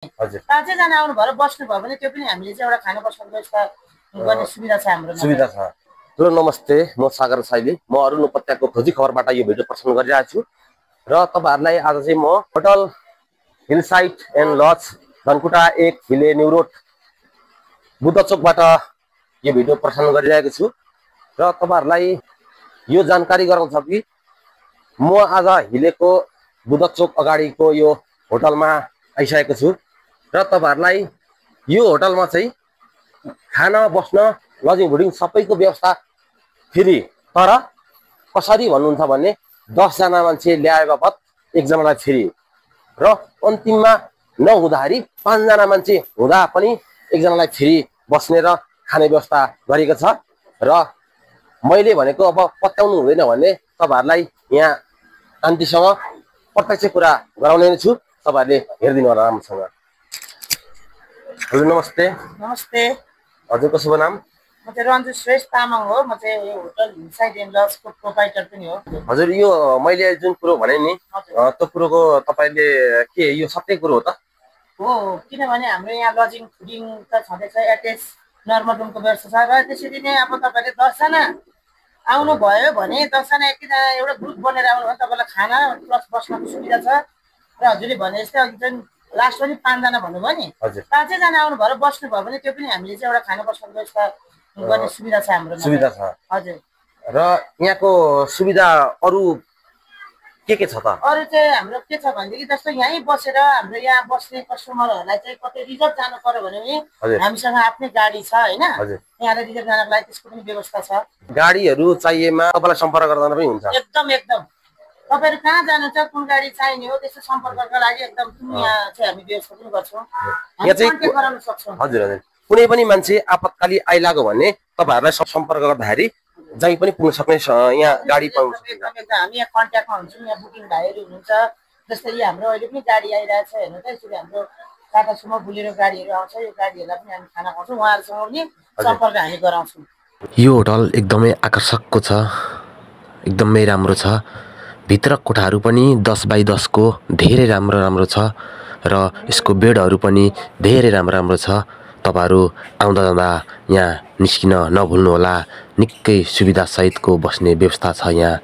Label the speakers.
Speaker 1: हजुर
Speaker 2: 5 जना आउनु भएर बस्नु भयो भने त्यो पनि हामीले चाहिँ एउटा खाना बस्ने व्यवस्था गर्ने सुविधा छ हाम्रो।
Speaker 1: सुविधा छ। हेलो नमस्ते, म सागर साइली, म अरुण उपत्यकाको खोजी खबरबाट यो भिडियो प्रसारण गरिरहेको छु र तपाईहरुलाई आज चाहिँ म hotel Hillside and lodge Dhankuta 1 Hile new road Buddha चोकबाट यो भिडियो प्रसारण गरिरहेको छु र तपाईहरुलाई यो जानकारी गराउन छ कि म आज हिलेको बुद्ध चोक अगाडिको यो होटलमा आइसकेको छु र तपाईहरुलाई यो होटलमा चाहिँ खाना बस्न लजिङ बोर्डिङ सबैको व्यवस्था फ्री, तर कसरी भन्नुहुन्छ भने 10 जना मान्छे ल्याए बापत 1 जनालाई फ्री र अन्तिममा नहुँदाखेरि 5 जना मान्छे हुँदा पनि 1 जनालाई फ्री बस्ने र खाने व्यवस्था गरेको छ र मैले भनेको अब पत्याउनु हुँदैन भने तपाईहरुलाई यहाँ आन्टीसँग प्रत्यक्ष कुरा गराउने छु, तपाईहरुले हेर्दिनु होला राम्रोसँग। हजुर नमस्ते।
Speaker 2: नमस्ते।
Speaker 1: हजुरको शुभ नाम?
Speaker 2: म चाहिँ रञ्जु श्रेष्ठ तामाङ हो। म चाहिँ यो होटल हिलसाइड एन्ड लजको प्रोप्राइटर पनि हो।
Speaker 1: हजुर यो मैले जुन कुरो भने नि त्यो कुरोको तपाईले के यो सत्य कुरो हो त?
Speaker 2: हो, किनभने हाम्रो यहाँ लजिङ फुडिङ त छँदैछ, एटेच नर्मल रुमको व्यवस्था छ र त्यसरी नै अब तपाईले 10 जना आउनु भयो भने 10 जना एकजना एउटा ग्रुप बनेर आउनु भने तपाईलाई खाना प्लस बस्नको सुविधा छ र हजुरले भने जस्तै अघि चाहिँ लास्ट पनि 5 जना भन्नुभयो नि, 5 जना आउनु भएर बस्नु भयो भने त्यो पनि हामीले चाहिँ एउटा खाना बस्नको व्यवस्था गर्ने सुविधा छ हाम्रो।
Speaker 1: सुविधा छ।
Speaker 2: हजुर।
Speaker 1: र यहाँको सुविधा अरु के छ त?
Speaker 2: अरु चाहिँ हाम्रो के छ भनेदेखि जस्तो यहीँ बसेर हाम्रो यहाँ बस्ने कस्टमरहरूलाई चाहिँ कतै रिजर्भ जानु पर्यो भने हामीसँग आफ्नै गाडी छ हैन, यहाँलाई रिजर्भ जानको लागि त्यसको पनि व्यवस्था छ।
Speaker 1: गाडीहरु चाहिएमा तपाईलाई सम्पर्क गर्दा पनि हुन्छ?
Speaker 2: एकदम एकदम, तपाईहरु कहाँ जानु छ, कुन गाडी चाहिने हो त्यस्तो सम्पर्कको लागि एकदम यहाँ चाहिँ हामी व्यवस्था पनि गर्छौं,
Speaker 1: यहाँ चाहिँ
Speaker 2: कन्ट्याक्ट गराउन सक्छौं।
Speaker 1: हजुर हजुर, कुनै पनि मान्छे आपतकाली आइलाग्यो भने तपाईहरुलाई सम्पर्क गर्दाखेरि जहीँ पनि पुग्न सक्ने यहाँ गाडी पाउन सक्नुहुन्छ।
Speaker 2: हामी यहाँ कन्ट्याक्टमा हुन्छौँ, यहाँ बुकिङ भाइहरु हुनुहुन्छ, जस्तै यो हाम्रो अहिले पनि गाडी आइरहेछ हेर्नु त, यसरी हाम्रो टाटा सुमो बुलेरो गाडीहरु आउँछ, यो गाडीहरुलाई पनि हामी खाना खुवाउँछौँ, उहाँहरुसँग पनि सम्पर्क हामी गराउँछौँ।
Speaker 3: यो होटल एकदमै आकर्षकको छ, एकदमै राम्रो छ। भित्र कोठाहरू पनि 10 बाइ 10 को धेरै राम्रो छ र यसको बेडहरू पनि धेरै राम्रो छ। तपाईहरु आउँदा जाँदा यहाँ निस्किन नभुल्नु होला, निकै सुविधा सहितको बस्ने व्यवस्था छ यहाँ।